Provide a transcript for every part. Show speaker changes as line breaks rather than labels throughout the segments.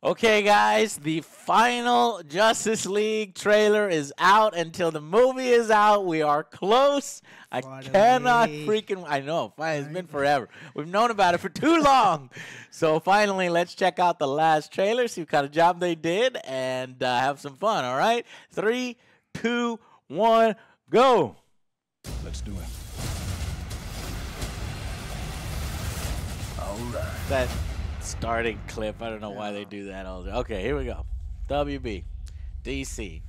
Okay, guys, the final Justice League trailer is out. Until the movie is out, we are close. I cannot freaking... I know, it's been forever. We've known about it for too long. So finally, let's check out the last trailer, see what kind of job they did, and have some fun, all right? 3, 2, 1, go.
Let's do it.
All right. That starting clip, I don't know why they do that all the time. Okay, here we go. WB, DC.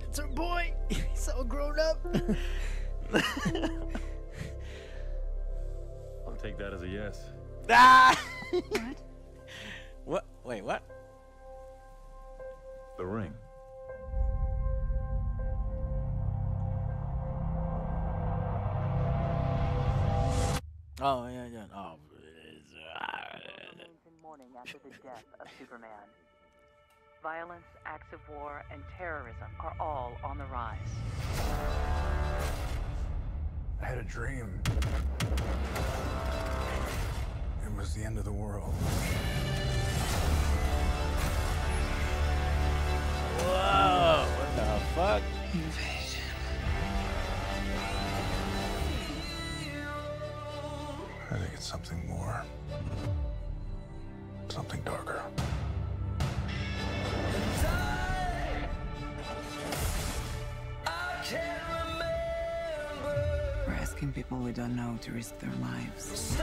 It's our boy. He's so grown up.
I'll take that as a yes.
Ah!
What?
What? Wait, what?
The ring.
Oh, yeah, yeah. Oh.
Remains in mourning after the death of Superman. Violence, acts of war, and terrorism are all on the rise.
I had a dream. It was the end of the world.
Whoa! What the fuck?
Invasion.
I think it's something more. Something darker.
We're asking people we don't know to risk their lives.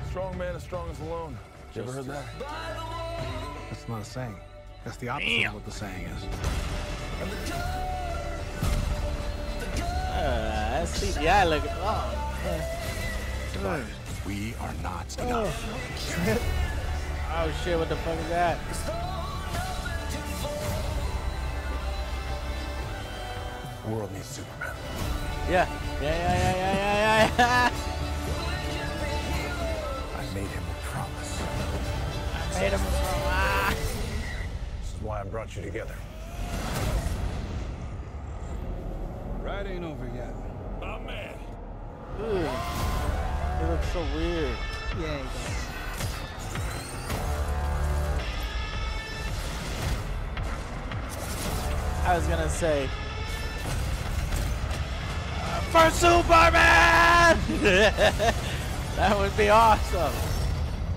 Strong man is strongest alone. You ever heard that? That's not a saying. That's the opposite of what the saying is.
That's CGI looking. Oh,
But we are not enough.
oh shit! What the fuck is that?
The world needs Superman.
Yeah.
I made him a promise.
Made him.
This is why I brought you together.
Ride ain't over yet. My man.
It looks so weird.
Yeah, he does.
I was gonna say for Superman. That would be awesome.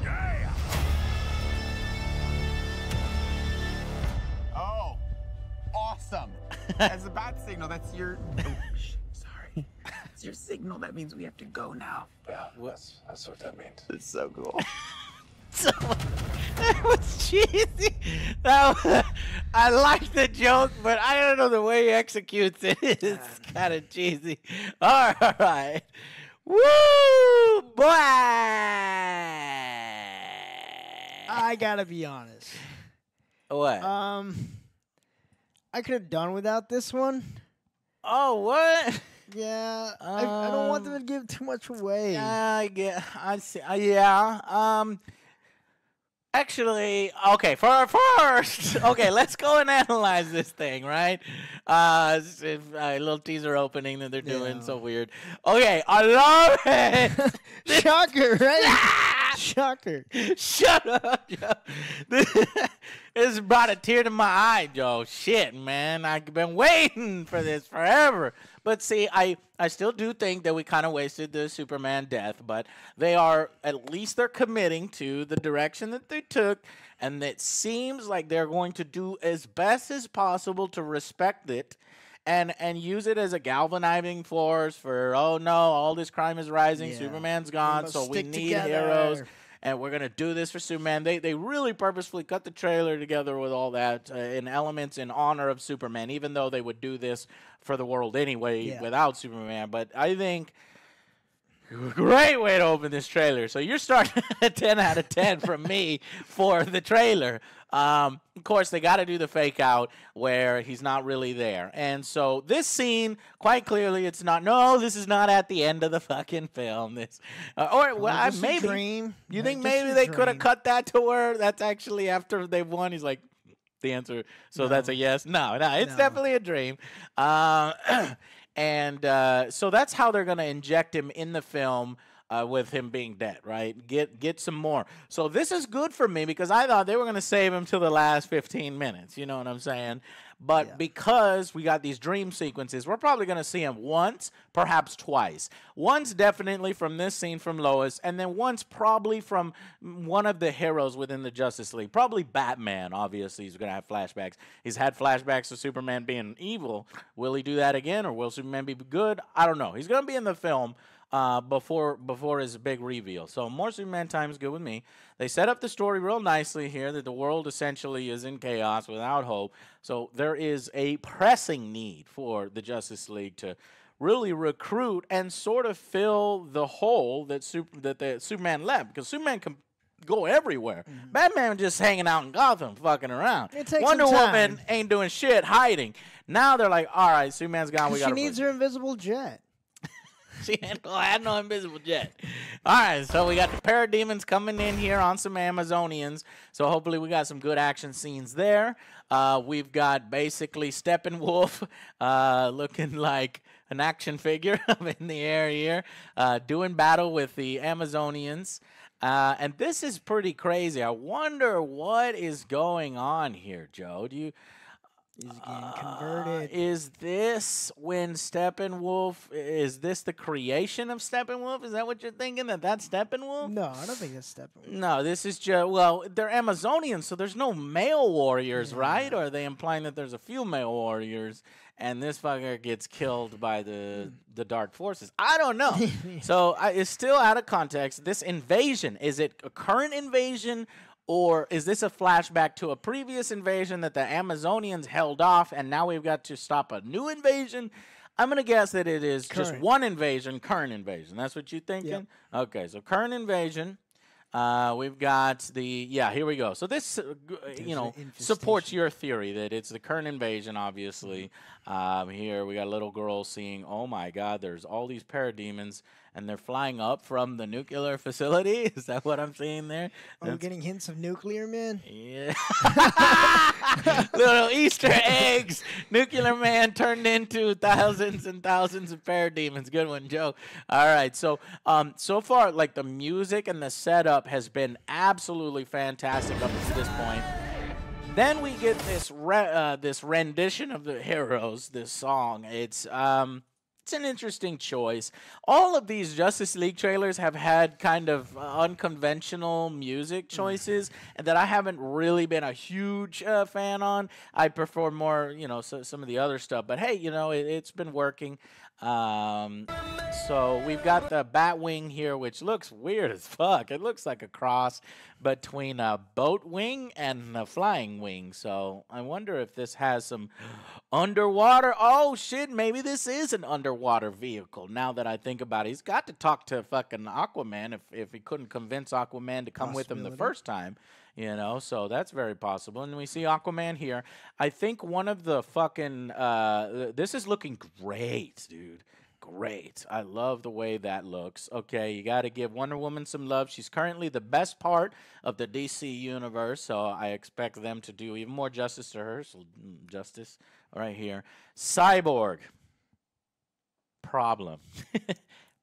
Yeah.
Oh, awesome. That's a bad signal. That's your... Oh, sorry. It's your signal. That means we have to go now.
Yeah, that's what that means.
It's so cool.
So, that was cheesy. I like the joke, but I don't know the way he executes it. It's kind of cheesy. All right. Woo, boy.
I gotta be honest.
What?
I could have done without this one.
Oh, what?
Yeah, I don't want them to give too much away.
Yeah, I see. Yeah. Actually, okay, first, okay, let's go and analyze this thing, right? A little teaser opening that they're doing, so weird. Okay, I love it.
Shocker, right? Shocker.
Shut up, Joe. This brought a tear to my eye, Joe. Shit, man, I've been waiting for this forever. But see, I still do think that we kind of wasted the Superman death, but at least they're committing to the direction that they took, and it seems like they're going to do as best as possible to respect it and use it as a galvanizing force for, oh no, all this crime is rising, Superman's gone, so we need heroes. And we're going to do this for Superman. They really purposefully cut the trailer together with all that in elements in honor of Superman, even though they would do this for the world anyway without Superman. But I think Great way to open this trailer. So you're starting at 10 out of 10 from me for the trailer. Of course, they got to do the fake out where he's not really there. And so this scene, quite clearly, it's not. No, this is not at the end of the fucking film. This, maybe.
Dream.
You think maybe they could have cut that to where that's actually after they've won? He's like, the answer. So that's a yes. No, it's definitely a dream. And so that's how they're going to inject him in the film with him being dead, right? Get some more. So this is good for me because I thought they were going to save him till the last 15 minutes. You know what I'm saying? But because we got these dream sequences, we're probably going to see him once, perhaps twice. Once definitely from this scene from Lois, and then once probably from one of the heroes within the Justice League. Probably Batman, obviously. He's going to have flashbacks. He's had flashbacks of Superman being evil. Will he do that again, or will Superman be good? I don't know. He's going to be in the film before his big reveal. So more Superman time is good with me. They set up the story real nicely here that the world essentially is in chaos without hope. So there is a pressing need for the Justice League to really recruit and sort of fill the hole that Superman left, because Superman can go everywhere. Batman just hanging out in Gotham, fucking around. Wonder Woman ain't doing shit, hiding. Now they're like, all right, Superman's gone. We got.
She needs her invisible jet.
She had no invisible jet. All right, so we got the parademons coming in here on some Amazonians. So hopefully we got some good action scenes there. We've got basically Steppenwolf looking like an action figure up in the air here, doing battle with the Amazonians. And this is pretty crazy. I wonder what is going on here, Joe.
He's getting converted.
Is this when Steppenwolf, is this the creation of Steppenwolf? Is that what you're thinking, that's Steppenwolf?
No, I don't think it's Steppenwolf.
No, this is just, well, they're Amazonians, so there's no male warriors, right? Or are they implying that there's a few male warriors and this fucker gets killed by the dark forces? I don't know. So it's still out of context. This invasion, is it a current invasion, or is this a flashback to a previous invasion that the Amazonians held off and now we've got to stop a new invasion? I'm going to guess that it is just one invasion, current invasion. That's what you're thinking? Yep. Okay, so current invasion. We've got here we go. So this, supports your theory that it's the current invasion, obviously. Here we got a little girl seeing, oh my God, there's all these parademons, and they're flying up from the nuclear facility. Is that what I'm seeing there?
Are we getting hints of nuclear man?
Yeah. Little Easter eggs. Nuclear man turned into thousands and thousands of parademons. Good one, Joe. All right. So, so far, like the music and the setup has been absolutely fantastic up to this point. Then we get this this rendition of the heroes, this song. It's an interesting choice. All of these Justice League trailers have had kind of unconventional music choices that I haven't really been a huge fan on. I prefer more, some of the other stuff. But hey, it's been working. So we've got the Batwing here, which looks weird as fuck. It looks like a cross between a boat wing and a flying wing. So I wonder if this has some underwater. Oh shit, maybe this is an underwater vehicle. Now that I think about it, he's got to talk to fucking Aquaman if he couldn't convince Aquaman to come with him the first time. So that's very possible. And we see Aquaman here. I think one of the fucking, this is looking great, dude. Great. I love the way that looks. Okay, you got to give Wonder Woman some love. She's currently the best part of the DC universe, so I expect them to do even more justice to her. So, justice right here. Cyborg. Problem.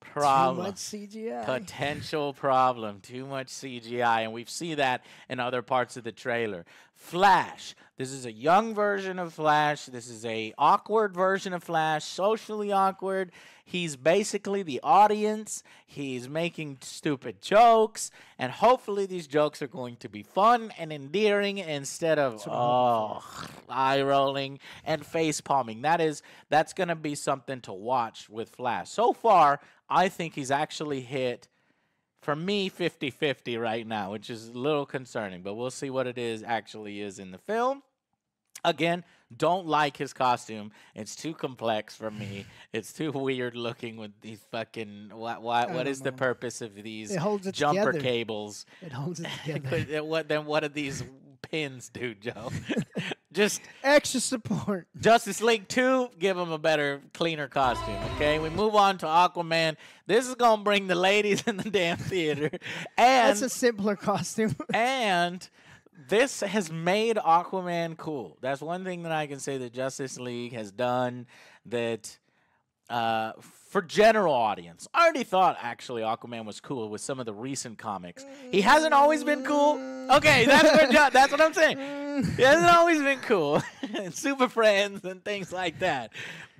Problem.
Too much CGI.
Potential problem. Too much CGI. And we see that in other parts of the trailer. Flash. This is a young version of Flash. This is a awkward version of Flash. Socially awkward. He's basically the audience. He's making stupid jokes. And hopefully these jokes are going to be fun and endearing instead of eye rolling and face palming. That's going to be something to watch with Flash. So far, I think he's actually hit, for me, 50-50 right now, which is a little concerning. But we'll see what it actually is in the film. Again, don't like his costume. It's too complex for me. It's too weird looking with these fucking. What is the purpose of these
It holds it
jumper
together.
cables?
It holds it together.
What do these pins do, Joe? Just
Extra support.
Justice League 2, give him a better, cleaner costume, okay? We move on to Aquaman. This is going to bring the ladies in the damn theater. And
That's a simpler costume.
and this has made Aquaman cool. That's one thing that I can say that Justice League has done that for general audience. I already thought, actually, Aquaman was cool with some of the recent comics. He hasn't always been cool. Okay, that's what I'm saying. He hasn't always been cool. Super Friends and things like that.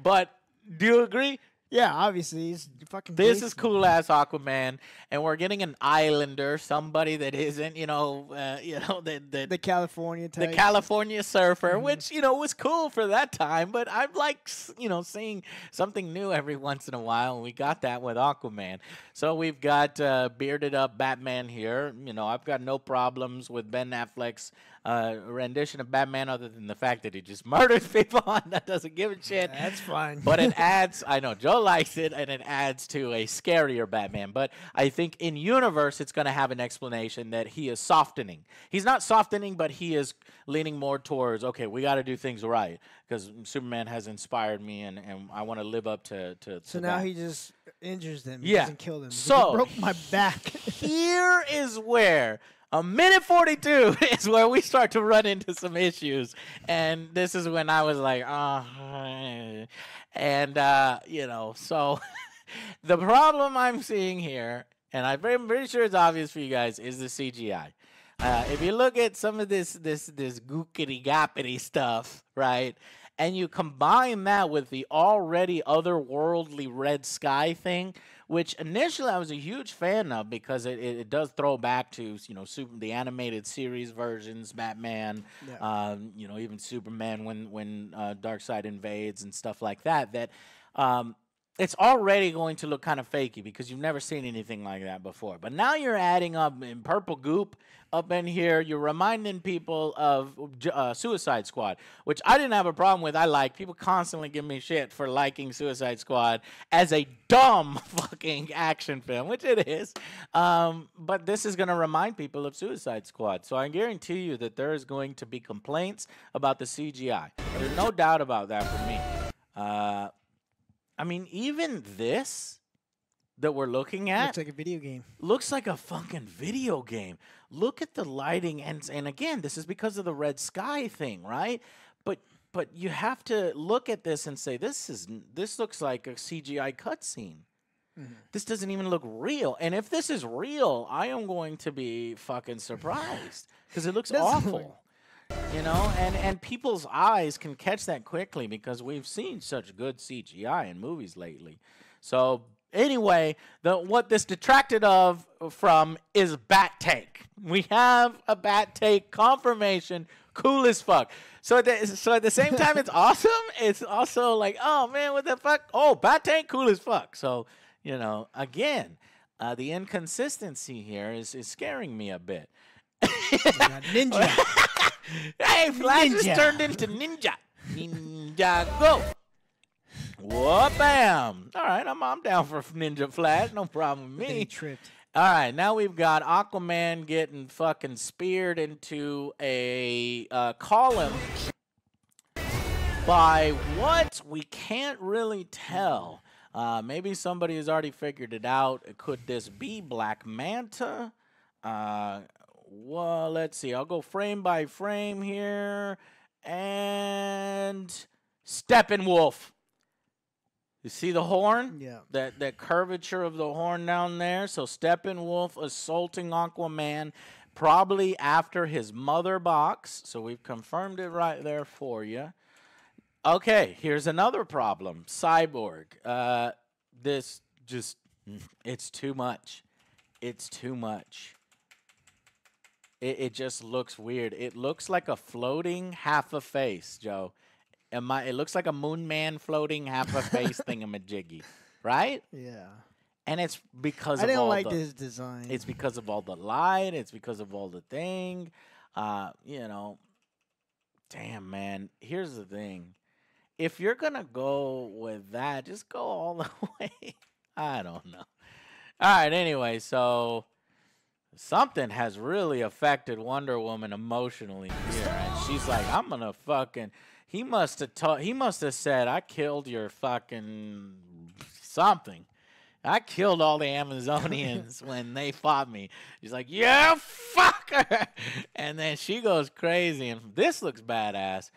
But do you agree?
Yeah, obviously he's fucking.
This is
decent.
cool ass Aquaman, and we're getting an islander, somebody that isn't,
The California type.
the California surfer, which was cool for that time. But I'm like, seeing something new every once in a while, and we got that with Aquaman. So we've got bearded up Batman here. I've got no problems with Ben Affleck's rendition of Batman, other than the fact that he just murders people and that doesn't give a shit.
That's fine.
But it adds, I know Joe likes it, and it adds to a scarier Batman. But I think in universe, it's going to have an explanation that he is softening. He's not softening, but he is leaning more towards, okay, we got to do things right, because Superman has inspired me, and I want to live up to
So
to
now
that.
he just injures them. He
Yeah.
doesn't kill them.
So-
He broke my back.
Here is where a minute 42 is where we start to run into some issues, and this is when I was like, so the problem I'm seeing here, and I'm pretty sure it's obvious for you guys, is the CGI. If you look at some of this gookity goppity stuff, right, and you combine that with the already otherworldly red sky thing, which initially I was a huge fan of because it does throw back to the animated series versions, Batman, even Superman when Darkseid invades and stuff like that. It's already going to look kind of fakey because you've never seen anything like that before. But now you're adding up in purple goop up in here. You're reminding people of Suicide Squad, which I didn't have a problem with. I like. People constantly give me shit for liking Suicide Squad as a dumb fucking action film, which it is. But this is going to remind people of Suicide Squad. So I guarantee you that there is going to be complaints about the CGI. There's no doubt about that for me. I mean, even this that we're looking at
Looks like a video game.
looks like a fucking video game. Look at the lighting, and again, this is because of the red sky thing, right? But you have to look at this and say this looks like a CGI cutscene. This doesn't even look real. And if this is real, I am going to be fucking surprised because it looks awful. And people's eyes can catch that quickly because we've seen such good CGI in movies lately. So anyway, what this detracted from is Bat Take. We have a Bat Take confirmation. Cool as fuck. So at the same time, it's awesome. It's also like, oh man, what the fuck? Oh, Bat Take, cool as fuck. So again, the inconsistency here is scaring me a bit.
Ninja.
Hey, Flash
Ninja.
just turned into Ninja. Ninja, go. Whoop, bam. All right, I'm down for Ninja Flash. No problem with
Then he
me.
tripped.
All right, now we've got Aquaman getting fucking speared into a column by what we can't really tell. Maybe somebody has already figured it out. Could this be Black Manta? Well, let's see. I'll go frame by frame here. And Steppenwolf. You see the horn?
Yeah.
That curvature of the horn down there. So Steppenwolf assaulting Aquaman probably after his mother box. So we've confirmed it right there for you. Okay, here's another problem. Cyborg. This just, it's too much. It's too much. It just looks weird. It looks like a floating half a face, Joe. It looks like a moon man floating half a face thingamajiggy, right?
Yeah.
And it's because
I
of
didn't
all
like
the,
this design.
It's because of all the light. It's because of all the thing. Damn, man. Here's the thing. If you're going to go with that, just go all the way. I don't know. All right, anyway, so something has really affected Wonder Woman emotionally here. And she's like, I'm going to fucking... He must have said, I killed your fucking something. I killed all the Amazonians when they fought me. She's like, yeah, fucker. And then she goes crazy. And this looks badass.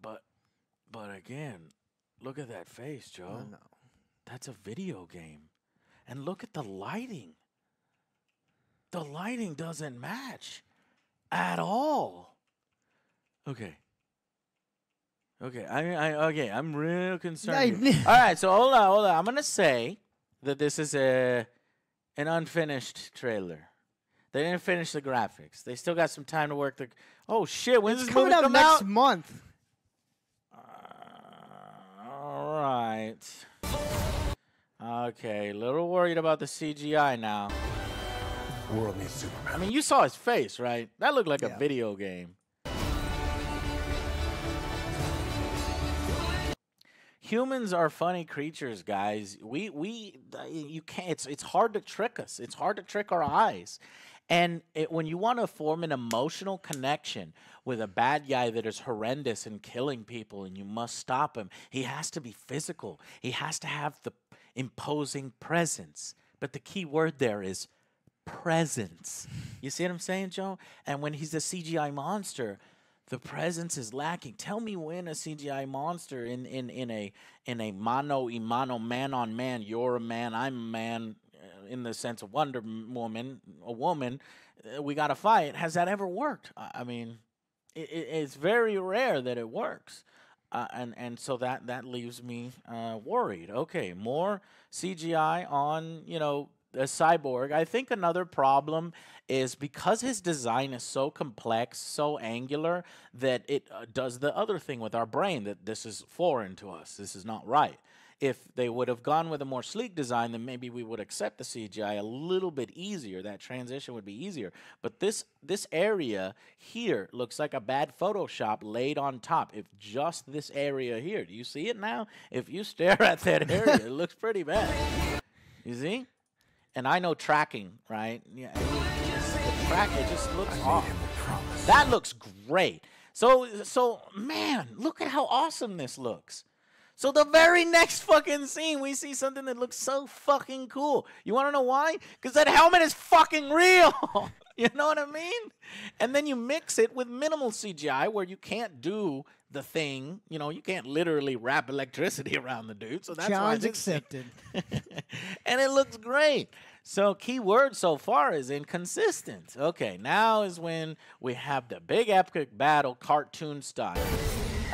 But again, look at that face, Joe.
Oh, no.
That's a video game. And look at the lighting. The lighting doesn't match at all. Okay. I'm real concerned. All right, so hold on. I'm gonna say that this is an unfinished trailer. They didn't finish the graphics. They still got some time to work the. Oh shit! When's
It's
this
coming
movie
out
come
next
out?
month.
All right. Okay, a little worried about the CGI now.
The world needs Superman.
I mean, you saw his face, right? That looked like a
Yeah.
video game. Humans are funny creatures, guys. You can't. It's hard to trick us. It's hard to trick our eyes. And when you want to form an emotional connection with a bad guy that is horrendous and killing people, and you must stop him, he has to be physical. He has to have the imposing presence. But the key word there is presence. You see what I'm saying, Joe? And when he's a CGI monster, the presence is lacking. Tell me when a CGI monster in a mano a mano, man on man, you're a man, I'm a man, in the sense of Wonder Woman, a woman, we got to fight. Has that ever worked? I mean, it's very rare that it works. And so that leaves me worried. Okay, more CGI on, a cyborg. I think another problem is because his design is so complex, so angular, that it does the other thing with our brain, that this is foreign to us. This is not right. If they would have gone with a more sleek design, then maybe we would accept the CGI a little bit easier. That transition would be easier. But this area here looks like a bad Photoshop laid on top. If just this area here, do you see it now? If you stare at that area, it looks pretty bad. You see? And I know tracking, right? Yeah, the track, it just looks off. That looks great. So man, look at how awesome this looks. So the very next fucking scene, we see something that looks so fucking cool. You want to know why? Because that helmet is fucking real. You know what I mean? And then you mix it with minimal CGI where you can't do the thing. You can't literally wrap electricity around the dude. So that's
Challenge
why
accepted.
And it looks great. So key word so far is inconsistent. Okay, now is when we have the big epic battle cartoon style.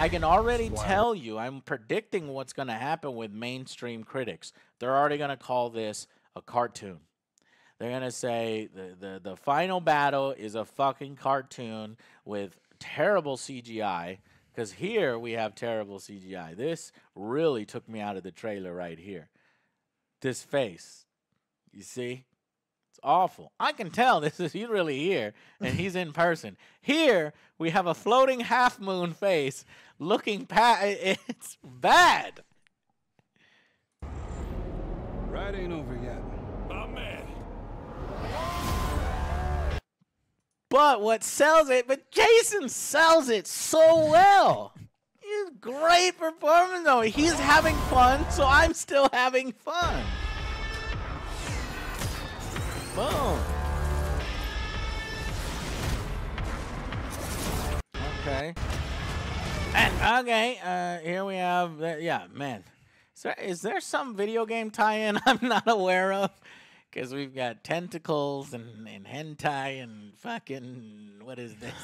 I can already tell you, I'm predicting what's going to happen with mainstream critics. They're already going to call this a cartoon. They're going to say the final battle is a fucking cartoon with terrible CGI, because here we have terrible CGI. This really took me out of the trailer right here. This face, you see? It's awful. I can tell he's really here, and he's in person. Here, we have a floating half-moon face looking past. It's bad.
Ride ain't over yet. My man.
But what sells it, but Jason sells it so well. He's great performance, though. He's having fun, so I'm still having fun. Boom. Okay. And, okay, here we have, yeah, man. Is there some video game tie-in I'm not aware of? Because we've got tentacles and hentai and fucking, what is this?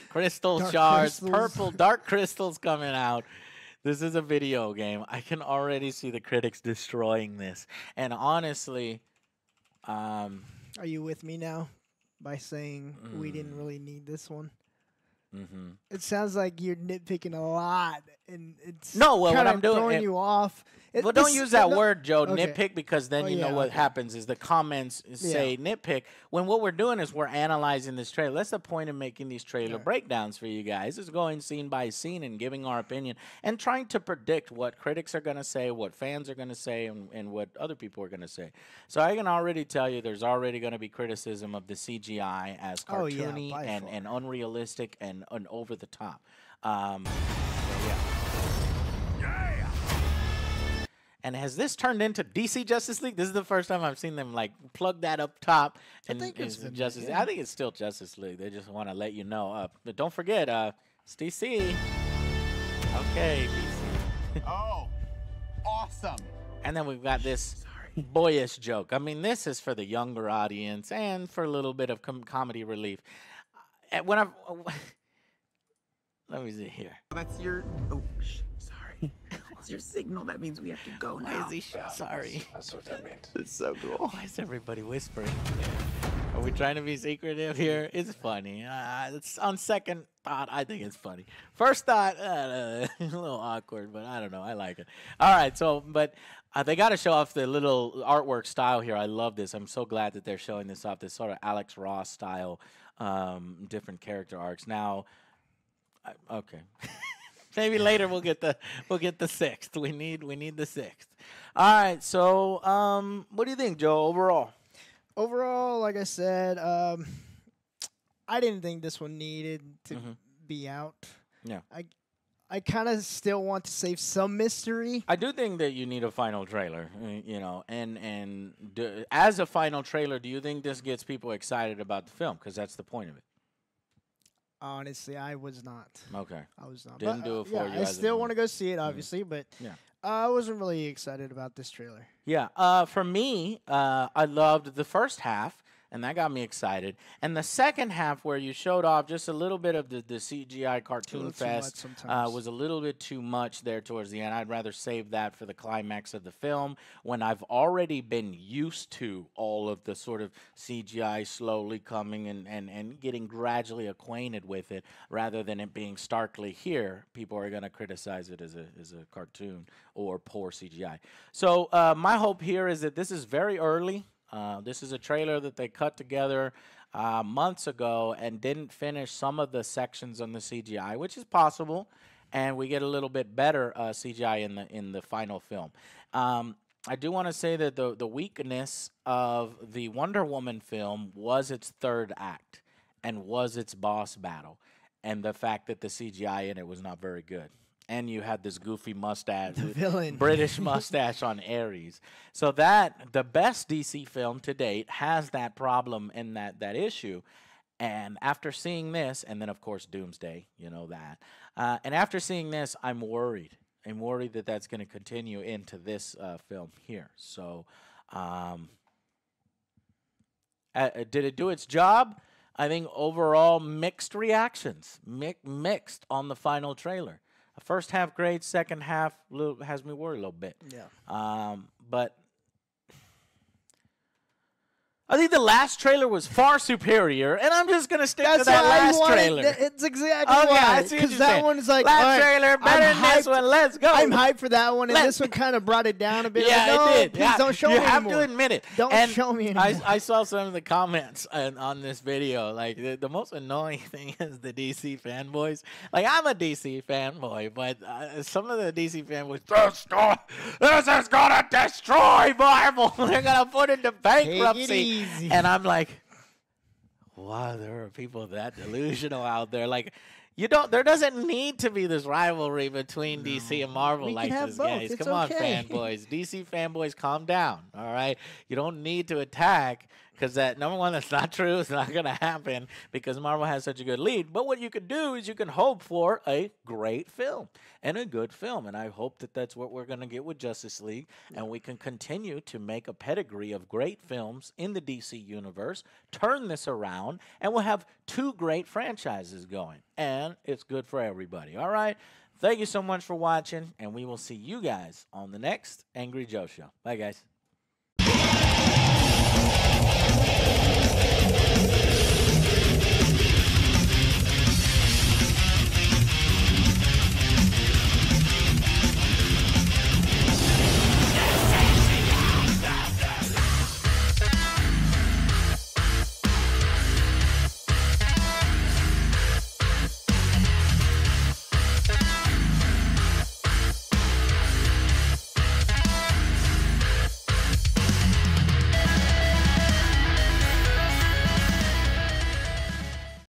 Crystal shards, purple dark crystals coming out. This is a video game. I can already see the critics destroying this. And honestly,
Are you with me now by saying we didn't really need this one? It sounds like you're nitpicking a lot, and it's
No, well, what
kinda
I'm doing-
throwing you off.
Well, don't use that word, Joe,
okay.
nitpick, because then
Oh,
you know
yeah,
what
okay.
happens is the comments say nitpick, when what we're doing is we're analyzing this trailer. That's the point of making these trailer breakdowns for you guys, is going scene by scene and giving our opinion and trying to predict what critics are going to say, what fans are going to say, and what other people are going to say. So I can already tell you there's already going to be criticism of the CGI as
Oh, yeah,
cartoony
by far.
and unrealistic and over the top. So yeah. And has this turned into DC Justice League? This is the first time I've seen them like plug that up top. And
think it's been
Justice.
yeah.
I think it's still Justice League. They just want to let you know. But don't forget, it's DC. Okay, DC.
Oh, awesome.
And then we've got this boyish joke. I mean, this is for the younger audience and for a little bit of comedy relief. When I let me see here.
That's your. Oh, sorry. That's your signal. That means we have to go now.
Why is he sorry?
That's what that means.
It's so cool.
Why is everybody whispering? Are we trying to be secretive here? It's funny. It's on second thought, I think it's funny. First thought, a little awkward, but I don't know. I like it. All right, so but they got to show off the little artwork style here. I love this. I'm so glad that they're showing this off. This sort of Alex Ross style, different character arcs. Now, okay. Maybe later we'll get the sixth. We need the sixth. All right. So, what do you think, Joe?
Overall, like I said, I didn't think this one needed to be out.
Yeah.
I kind of still want to save some mystery.
I do think that you need a final trailer, as a final trailer, do you think this gets people excited about the film? Because that's the point of it.
Honestly, I was not.
Okay.
I was not.
Didn't do it for you
I
as a
still
movie.
want to go see it, obviously, but
Yeah.
I wasn't really excited about this trailer.
Yeah. For me, I loved the first half, and that got me excited. And the second half, where you showed off just a little bit of the CGI cartoon fest, was a little bit too much there towards the end. I'd rather save that for the climax of the film, when I've already been used to all of the sort of CGI slowly coming and getting gradually acquainted with it, rather than it being starkly here. People are going to criticize it as a cartoon or poor CGI. So my hope here is that this is very early. This is a trailer that they cut together months ago and didn't finish some of the sections on the CGI, which is possible, and we get a little bit better CGI in the final film. I do want to say that the weakness of the Wonder Woman film was its third act and was its boss battle, and the fact that the CGI in it was not very good. And you had this goofy mustache,
villain.
British mustache on Ares. So that the best DC film to date has that problem and that issue. And after seeing this, and then of course Doomsday, you know that. And after seeing this, I'm worried. I'm worried that that's going to continue into this film here. So, did it do its job? I think overall mixed reactions, mixed on the final trailer. First half great, second half has me worried a little bit.
Yeah.
But I think the last trailer was far superior, and I'm just gonna stick to that last trailer.
It's exactly
Okay,
why.
I see what
Because
you're
that
saying.
one's like,
Last
all right,
trailer better
I'm
than this
hyped-
one. Let's go.
I'm hyped for that one, and
Let-
this one kind of brought it down a bit.
Yeah,
like, no,
it did.
Please
Yeah,
don't show
you
me
have
anymore.
to admit it.
Don't
And
show me anymore.
I saw some of the comments on this video. Like the most annoying thing is the DC fanboys. Like I'm a DC fanboy, but some of the DC fanboys, this is gonna destroy Marvel. They're gonna put it into bankruptcy.
easy.
And I'm like, wow, there are people that delusional out there. Like, there doesn't need to be this rivalry between DC and Marvel
We
like
can have
this,
both.
guys.
It's
Come on,
okay.
fanboys. DC fanboys, calm down, all right? You don't need to attack, because that, number one, that's not true. It's not going to happen because Marvel has such a good lead. But what you can do is you can hope for a great film and a good film. And I hope that that's what we're going to get with Justice League. And we can continue to make a pedigree of great films in the DC universe, turn this around, and we'll have two great franchises going. And it's good for everybody, all right? Thank you so much for watching, and we will see you guys on the next Angry Joe Show. Bye, guys.